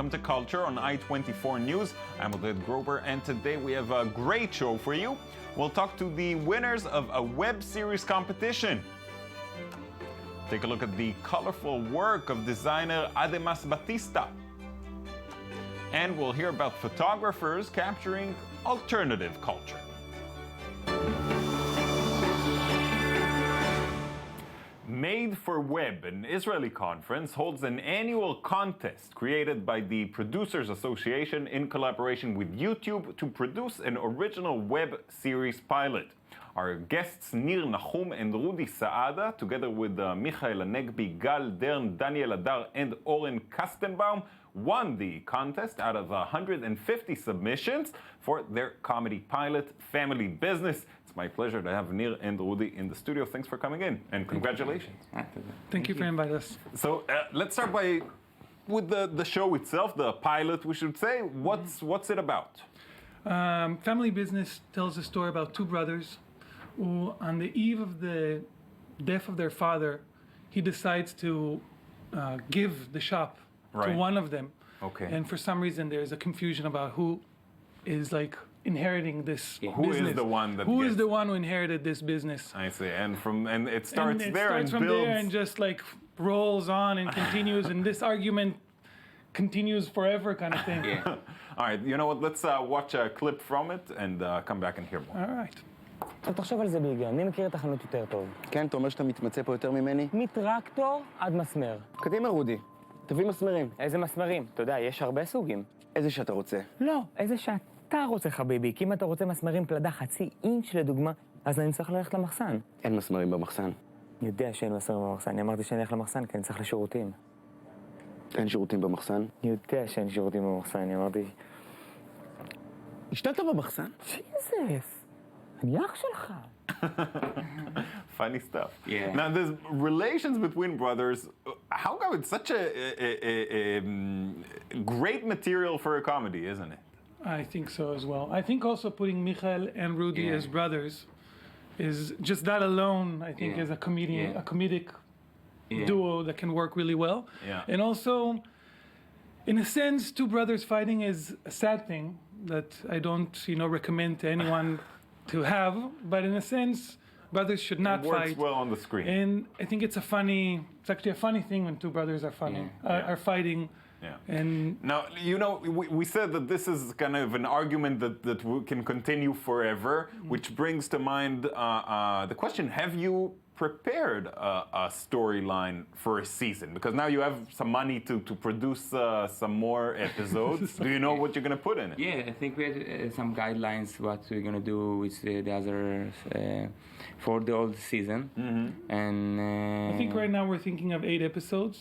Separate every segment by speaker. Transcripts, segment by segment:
Speaker 1: Welcome to Culture on I-24 News. I'm Oded Grober, and today we have a great show for you. We'll talk to the winners of a web series competition. Take a look at the colorful work of designer Adhemas Batista. And we'll hear about photographers capturing alternative culture. Made for Web, an Israeli conference, holds an annual contest created by the Producers Association in collaboration with YouTube to produce an original web series pilot. Our guests Nir Nahum and Rudy Saada, together with Michael Anegbi, Gal Dern, Daniel Adar, and Oren Kastenbaum, won the contest out of 150 submissions for their comedy pilot, Family Business. It's my pleasure to have Nir and Rudy in the studio. Thanks for coming in, and congratulations.
Speaker 2: Thank you for inviting us.
Speaker 1: So let's start with the show itself, the pilot, we should say. What's it about?
Speaker 2: Family Business tells a story about two brothers who, on the eve of the death of their father, he decides to give the shop to one of them.
Speaker 1: Okay.
Speaker 2: And for some reason, there's a confusion about who is inheriting this business.
Speaker 1: Who is the one that
Speaker 2: Who is the one who inherited this business?
Speaker 1: I see. And it starts
Speaker 2: and
Speaker 1: there
Speaker 2: and
Speaker 1: builds.
Speaker 2: from there and just rolls on and continues, and this argument continues forever, kind of thing.
Speaker 1: Yeah. All right. You know what? Let's watch a clip from it and come back and hear more.
Speaker 2: All right.
Speaker 3: עכשיו תחשוב על זה בהיגיון, מי מכיר את החנות יותר טוב?
Speaker 4: כן, אתה אומר שאתה מתמצא פה יותר ממני?
Speaker 3: מטרקטור עד מסמר.
Speaker 4: קדימה, רודי. תביא מסמרים.
Speaker 3: איזה מסמרים? אתה יודע, יש הרבה סוגים.
Speaker 4: איזה שאתה רוצה.
Speaker 3: לא, איזה שאתה רוצה, חביבי. כי אם אתה רוצה מסמרים פלדה 0.5 אינץ' לדוגמה, אז אני צריך ללכת למחסן.
Speaker 4: אין מסמרים במחסן.
Speaker 3: אני יודע שאין מסמרים במחסן. אני אמרתי שאני אלך למחסן, כי אני צריך לשירותים.
Speaker 4: אין שירותים במחסן?
Speaker 3: אני יודע שאין שירותים במחסן, אני אמרתי...
Speaker 4: השתת במחסן?
Speaker 3: ג'יזס. אני אח שלך.
Speaker 1: Funny stuff.
Speaker 3: Yeah.
Speaker 1: Now, there's relations between brothers. How come it's such a great material for a comedy, isn't it?
Speaker 2: I think so as well. I think also putting Michael and Rudy as brothers is just that alone, I think, is a comedic duo that can work really well.
Speaker 1: Yeah.
Speaker 2: And also, in a sense, two brothers fighting is a sad thing that I don't, recommend to anyone to have. But in a sense, brothers should not
Speaker 1: It works
Speaker 2: fight.
Speaker 1: well on the screen.
Speaker 2: And I think it's actually a funny thing when two brothers are are fighting.
Speaker 1: Yeah.
Speaker 2: And
Speaker 1: now, we said that this is kind of an argument that can continue forever, which brings to mind the question, have you prepared a storyline for a season? Because now you have some money to produce some more episodes. Do you know what you're going to put in it?
Speaker 5: Yeah, I think we had some guidelines what we're going to do with the others for the old season. Mm-hmm. And
Speaker 2: I think right now we're thinking of 8 episodes.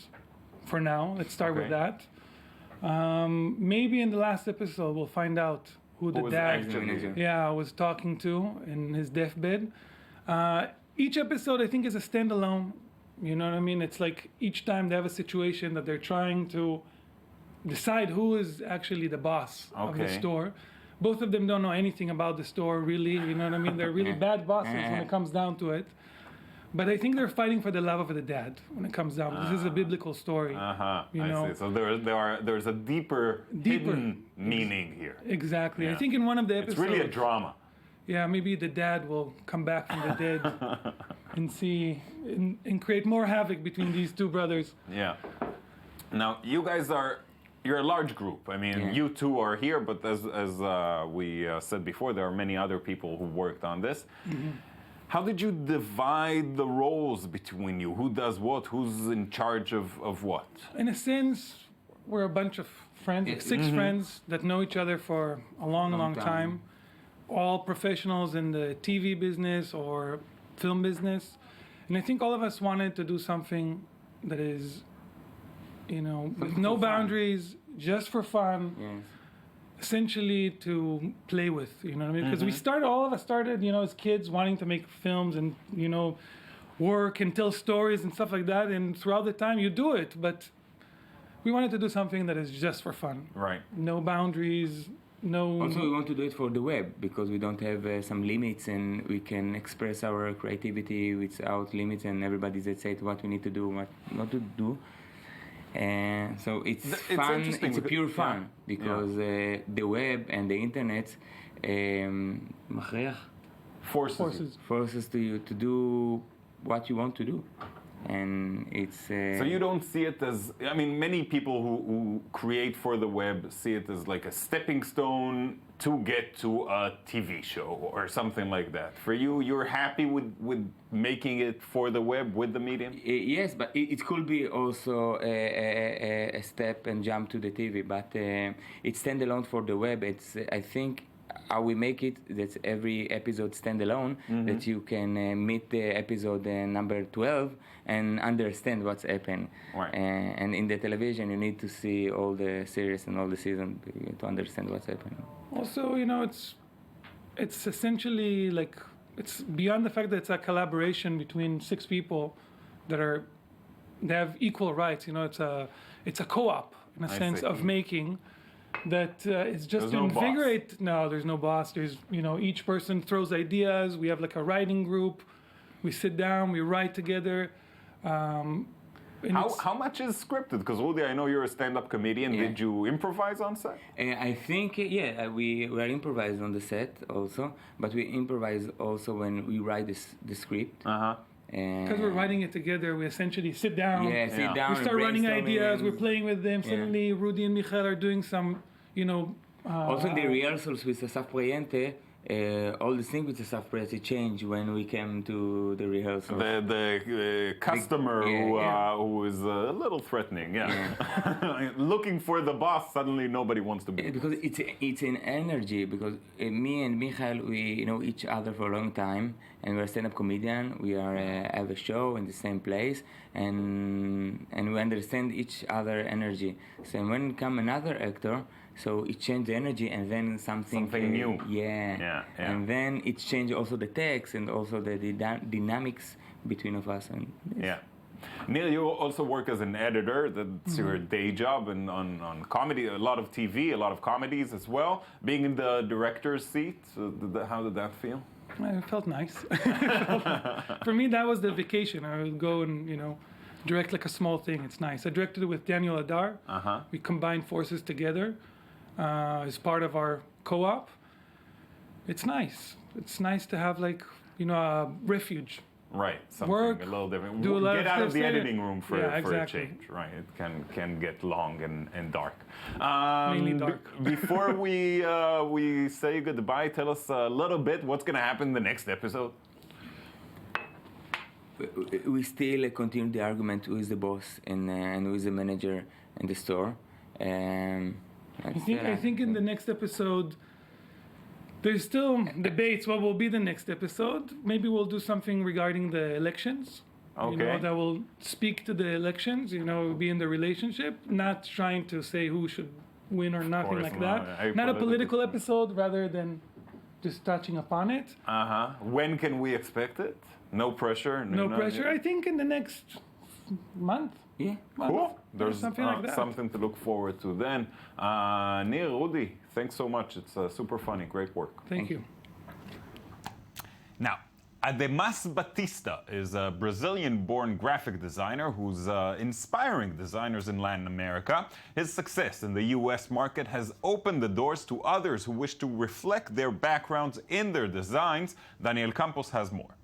Speaker 2: For now, let's start with that. Maybe in the last episode we'll find out who the dad was talking to in his deathbed. Each episode I think is a standalone. You know what I mean? It's like each time they have a situation that they're trying to decide who is actually the boss of the store. Both of them don't know anything about the store really. You know what I mean? They're really bad bosses when it comes down to it. But I think they're fighting for the love of the dad when it comes down. This is a biblical story.
Speaker 1: I see. So there's a deeper hidden meaning here.
Speaker 2: Exactly.
Speaker 1: Yeah.
Speaker 2: I think in one of the episodes...
Speaker 1: It's really a drama.
Speaker 2: Yeah, maybe the dad will come back from the dead and see and create more havoc between these two brothers.
Speaker 1: Yeah. Now, you guys you're a large group. I mean, you two are here, but as we said before, there are many other people who worked on this. Mm-hmm. How did you divide the roles between you? Who does what? Who's in charge of what?
Speaker 2: In a sense, we're a bunch of friends, 6 friends that know each other for a long time. All professionals in the TV business or film business. And I think all of us wanted to do something that is, with no boundaries, just for fun. Yes. Essentially to play with, you know what I mean? Because all of us started, as kids wanting to make films and, work and tell stories and stuff like that. And throughout the time you do it, but we wanted to do something that is just for fun.
Speaker 1: Right.
Speaker 2: No boundaries, no...
Speaker 5: Also, we want to do it for the web because we don't have some limits and we can express our creativity without limits and everybody that says what we need to do, what not to do. So it's
Speaker 1: It's
Speaker 5: fun.
Speaker 1: interesting
Speaker 5: It's a pure
Speaker 1: because-
Speaker 5: fun because the web and the internet forces you to do what you want to do, and it's.
Speaker 1: So you don't see it as, I mean, many people who create for the web see it as like a stepping stone to get to a TV show or something like that. For you, you're happy with making it for the web with the medium?
Speaker 5: Yes, but it could be also a step and jump to the TV, but it's standalone for the web. It's, I think, how we make it, that's every episode standalone, that you can meet the episode number 12 and understand what's happened.
Speaker 1: Right.
Speaker 5: And in the television, you need to see all the series and all the season to understand what's happening.
Speaker 2: Also, it's essentially like, it's beyond the fact that it's a collaboration between 6 people they have equal rights. It's a co-op in a sense of making that it's just
Speaker 1: There's no
Speaker 2: invigorate. No, there's no boss. There's each person throws ideas. We have like a writing group. We sit down. We write together.
Speaker 1: How much is scripted? Because Rudy, I know you're a stand-up comedian.
Speaker 5: Yeah.
Speaker 1: Did you improvise on set?
Speaker 5: I think, we are improvised on the set also, but we improvise also when we write the script.
Speaker 2: Because we're writing it together, we essentially sit down.
Speaker 5: Sit down.
Speaker 2: We start running ideas. We're
Speaker 5: brainstorming.
Speaker 2: playing with them. Suddenly, Rudy and Michael are doing some,
Speaker 5: Also in the rehearsals with Asaf Priente, all the things with Asaf Priente change when we came to the rehearsal.
Speaker 1: The customer who is a little threatening, looking for the boss, suddenly nobody wants to be.
Speaker 5: Because it's an energy, because me and Michael, we know each other for a long time, and we're a stand-up comedian. We have a show in the same place, and we understand each other energy. So when come another actor, so it changed the energy, and then something
Speaker 1: new.
Speaker 5: Yeah. And then it changed also the text and also the dynamics between of us. And
Speaker 1: Neil, you also work as an editor. That's your day job, and on comedy, a lot of TV, a lot of comedies as well. Being in the director's seat, how did that feel?
Speaker 2: It felt nice. For me, that was the vacation. I would go and, direct like a small thing. It's nice. I directed it with Daniel Adar. We combined forces together as part of our co-op. It's nice. It's nice to have a refuge.
Speaker 1: Right, something
Speaker 2: Work,
Speaker 1: a little different.
Speaker 2: do a lot
Speaker 1: Get
Speaker 2: of
Speaker 1: out of
Speaker 2: stuff
Speaker 1: the
Speaker 2: there.
Speaker 1: editing room for a change. Right, it can get long and dark.
Speaker 2: Mainly dark.
Speaker 1: Before we say goodbye, tell us a little bit what's going to happen in the next episode.
Speaker 5: We still continue the argument who is the boss and who is the manager in the store.
Speaker 2: I think in the next episode, there's still debates. What will be the next episode? Maybe we'll do something regarding the elections.
Speaker 1: Okay.
Speaker 2: That will speak to the elections. Be in the relationship, not trying to say who should win or nothing like that. Not a political episode, rather than just touching upon it.
Speaker 1: When can we expect it? No pressure.
Speaker 2: No pressure. I think in the next month.
Speaker 5: Yeah.
Speaker 1: Cool. There's
Speaker 2: something like that.
Speaker 1: Something to look forward to then. Nir, Rudy, thanks so much. It's super funny. Great work.
Speaker 2: Thank you.
Speaker 1: Now, Adhemas Batista is a Brazilian-born graphic designer who's inspiring designers in Latin America. His success in the U.S. market has opened the doors to others who wish to reflect their backgrounds in their designs. Daniel Campos has more.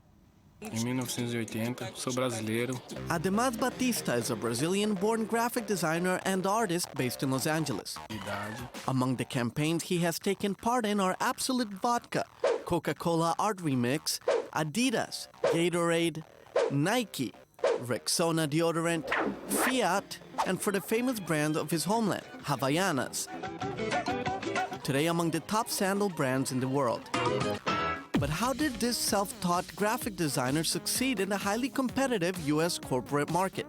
Speaker 6: Em 1980, sou brasileiro.
Speaker 7: Adhemas Batista is a Brazilian-born graphic designer and artist based in Los Angeles. Among the campaigns he has taken part in are Absolute Vodka, Coca-Cola Art Remix, Adidas, Gatorade, Nike, Rexona deodorant, Fiat, and for the famous brand of his homeland, Havaianas. Today among the top sandal brands in the world. But how did this self-taught graphic designer succeed in the highly competitive U.S. corporate market?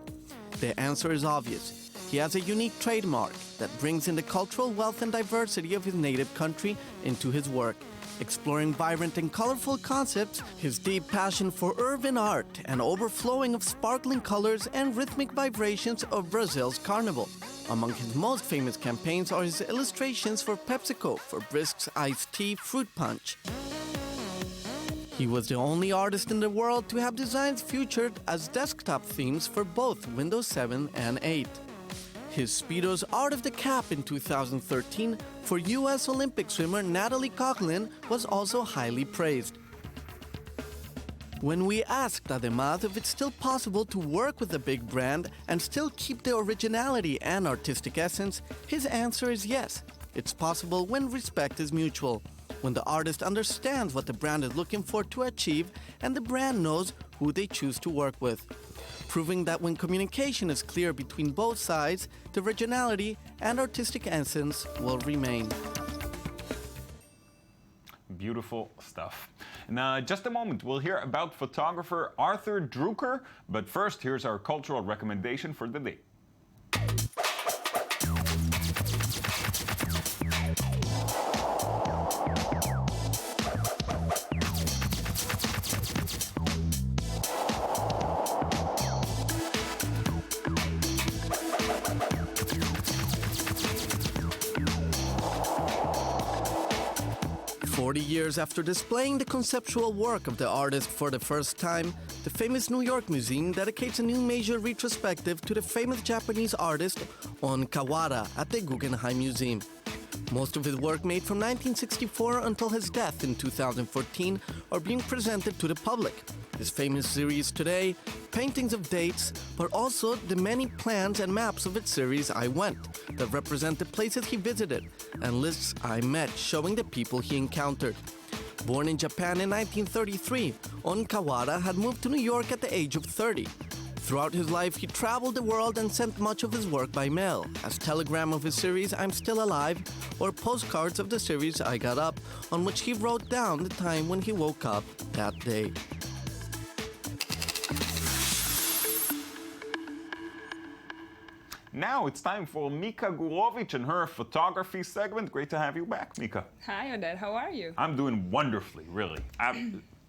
Speaker 7: The answer is obvious. He has a unique trademark that brings in the cultural wealth and diversity of his native country into his work, exploring vibrant and colorful concepts, his deep passion for urban art, and overflowing of sparkling colors and rhythmic vibrations of Brazil's carnival. Among his most famous campaigns are his illustrations for PepsiCo for Brisk's iced tea fruit punch. He was the only artist in the world to have designs featured as desktop themes for both Windows 7 and 8. His Speedo's Art of the Cap in 2013 for U.S. Olympic swimmer Natalie Coughlin was also highly praised. When we asked Adhemas if it's still possible to work with a big brand and still keep the originality and artistic essence, his answer is yes. It's possible when respect is mutual, when the artist understands what the brand is looking for to achieve and the brand knows who they choose to work with, proving that when communication is clear between both sides, the originality and artistic essence will remain.
Speaker 1: Beautiful stuff. In just a moment, we'll hear about photographer Arthur Drucker, but first, here's our cultural recommendation for the day.
Speaker 7: 40 years after displaying the conceptual work of the artist for the first time, the famous New York Museum dedicates a new major retrospective to the famous Japanese artist On Kawara at the Guggenheim Museum. Most of his work made from 1964 until his death in 2014 are being presented to the public. His famous series today, paintings of dates, but also the many plans and maps of its series I Went, that represent the places he visited, and lists I met showing the people he encountered. Born in Japan in 1933, On Kawara had moved to New York at the age of 30. Throughout his life, he traveled the world and sent much of his work by mail, as telegram of his series I'm Still Alive, or postcards of the series I Got Up, on which he wrote down the time when he woke up that day.
Speaker 1: Now it's time for Mika Gurovic and her photography segment. Great to have you back, Mika.
Speaker 8: Hi, Oded. How are you?
Speaker 1: I'm doing wonderfully, really.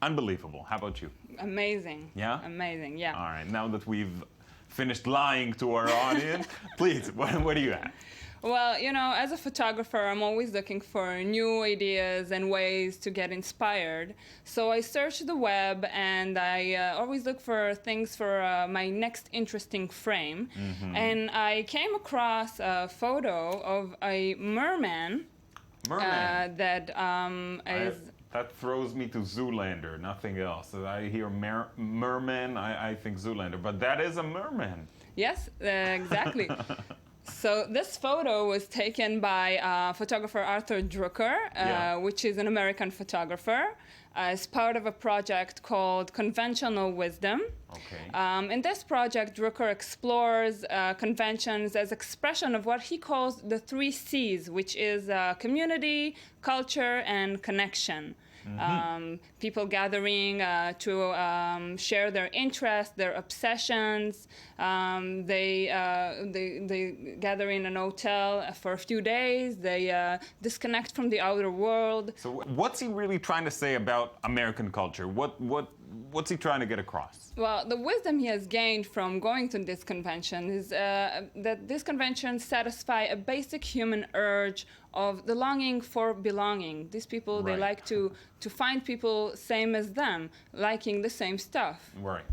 Speaker 1: Unbelievable. How about you?
Speaker 8: Amazing.
Speaker 1: Yeah?
Speaker 8: Amazing, yeah.
Speaker 1: All right, now that we've finished lying to our audience, please, what do you have?
Speaker 8: Well, you know, as a photographer, I'm always looking for new ideas and ways to get inspired. So I search the web and I always look for things for my next interesting frame. Mm-hmm. And I came across a photo of a merman.
Speaker 1: That throws me to Zoolander, nothing else. I hear merman, I think Zoolander, but that is a merman.
Speaker 8: Yes, exactly. So this photo was taken by photographer Arthur Drucker, which is an American photographer, as part of a project called Conventional Wisdom. Okay. In this project, Drucker explores conventions as expression of what he calls the 3 C's, which is community, culture, and connection. Mm-hmm. People gathering to share their interests, their obsessions. They gather in an hotel for a few days. They disconnect from the outer world.
Speaker 1: So what's he really trying to say about American culture? What's he trying to get across?
Speaker 8: Well, the wisdom he has gained from going to this convention is that this convention satisfy a basic human urge of the longing for belonging. These people, they like to find people same as them, liking the same stuff.
Speaker 1: Right.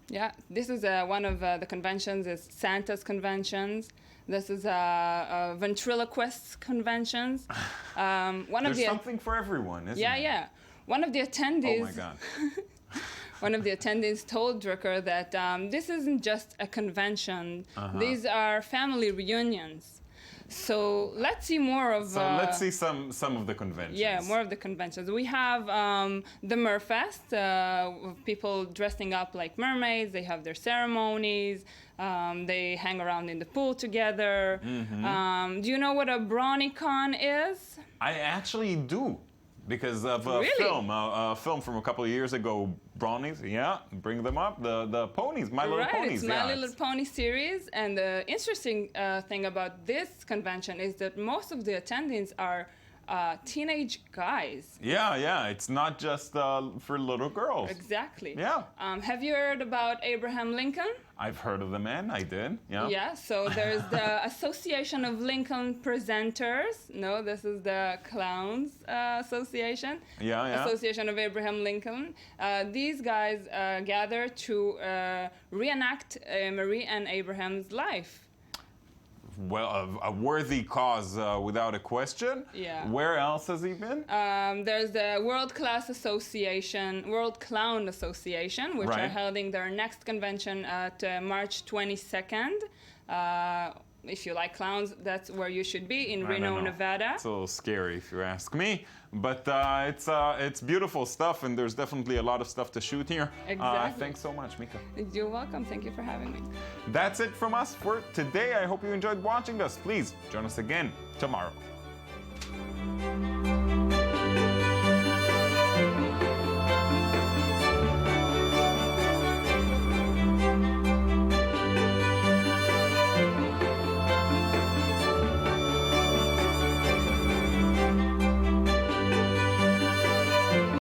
Speaker 8: Yeah, this is one of the conventions, is Santa's conventions. This is ventriloquist conventions.
Speaker 1: There's something for everyone, isn't there?
Speaker 8: Yeah. One of the attendees...
Speaker 1: Oh my God.
Speaker 8: One of the attendees told Drucker that this isn't just a convention. Uh-huh. These are family reunions. So let's see more of...
Speaker 1: let's see some of the conventions.
Speaker 8: Yeah, more of the conventions. We have the Merfest, people dressing up like mermaids. They have their ceremonies. They hang around in the pool together. Mm-hmm. Do you know what a BronyCon is?
Speaker 1: I actually do. Because of a film from a couple of years ago, Bronies, bring them up, the ponies, My Little Ponies.
Speaker 8: It's My Little Pony series, and the interesting thing about this convention is that most of the attendees are teenage guys.
Speaker 1: Yeah, it's not just for little girls.
Speaker 8: Exactly.
Speaker 1: Yeah.
Speaker 8: Have you heard about Abraham Lincoln?
Speaker 1: I've heard of the man, I did, yeah.
Speaker 8: Yeah, so there's the Association of Lincoln Presenters. No, this is the Clowns Association.
Speaker 1: Yeah.
Speaker 8: Association of Abraham Lincoln. These guys gather to reenact Marie and Abraham's life.
Speaker 1: a worthy cause without a question.
Speaker 8: Yeah.
Speaker 1: Where else has he been?
Speaker 8: There's the World Clown Association, which are holding their next convention at March 22nd. If you like clowns, that's where you should be, in Reno, Nevada.
Speaker 1: It's a little scary if you ask me, but it's beautiful stuff, and there's definitely a lot of stuff to shoot here.
Speaker 8: Exactly.
Speaker 1: Thanks so much, Mika.
Speaker 8: You're welcome. Thank you for having me.
Speaker 1: That's it from us for today. I hope you enjoyed watching us. Please join us again tomorrow.